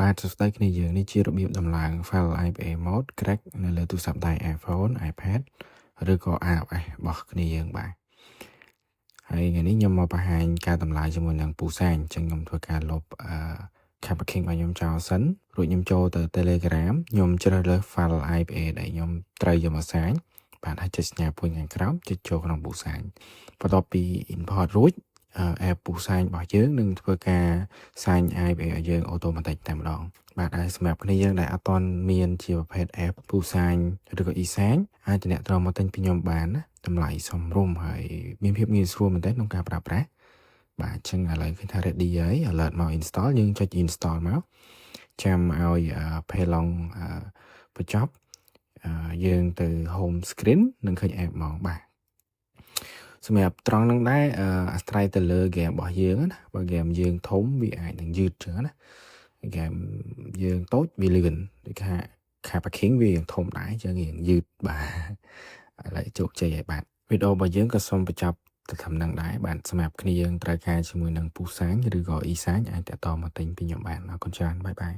បាទសួស្តីគ្នាយើងនេះជារបៀបដំឡើង file IPA mode crack នៅលើទូរស័ព្ទដៃ iPhone iPad ឬក៏ iOS របស់គ្នាយើងបាទហើយថ្ងៃនេះខ្ញុំមកបង្ហាញការតម្លើងជាមួយនឹងពូសែងអញ្ចឹងខ្ញុំធ្វើការលុបKappa King របស់ខ្ញុំចោលសិនរួចខ្ញុំចូលទៅ Telegram ខ្ញុំជ្រើសរើស file IPA ដែលខ្ញុំត្រូវយកមកសាញបាទហើយចុចសញ្ញាពុញខាងក្រោមចុចចូលក្នុងពូសែងបន្ទាប់ពី import រួចapp ពូសែងរបស់យើងនឹងធ្វើការសាញ IPA ឲ្យយើង automatic តែម្ដងបាទហើយសម្រាប់គ្នាយើងដែលអត់ទាន់មានជាប្រភេទ app ពូសាញឬក៏ e-sign អាចទំនាក់ទំនងមកទិញពីខ្ញុំបានណាតម្លៃសមរម្យហើយមានភាពងាយស្រួលមែនទែនក្នុងការប្រើប្រាស់បាទអញ្ចឹងឥឡូវឃើញថា ready ហើយ alert មក install យើងចុច install មកចាំឲ្យ Pelong បញ្ចប់យើងទៅ home screen នឹងឃើញ app មកបាទសម្រាប់ត្រង់ហ្នឹងដែរអាស្រ័យទៅលើ game របស់យើងណាបើ game យើងធំវាអាចនឹងយឺតចឹងណា game យើងតូចវាលឿនដូចថា Kappa King វាធំដែរចឹងរៀងយឺតបាទឥឡូវជោគជ័យហើយបាទវីដេអូរបស់យើងក៏សូមបញ្ចប់ទៅត្រឹមហ្នឹងដែរបាទសម្រាប់គ្នាយើងត្រូវការជាមួយនឹងពូសាញឬក៏ e-sign អាចតាក់ទងមកទិញពីខ្ញុំបានអរគុណច្រើនបាយបាយ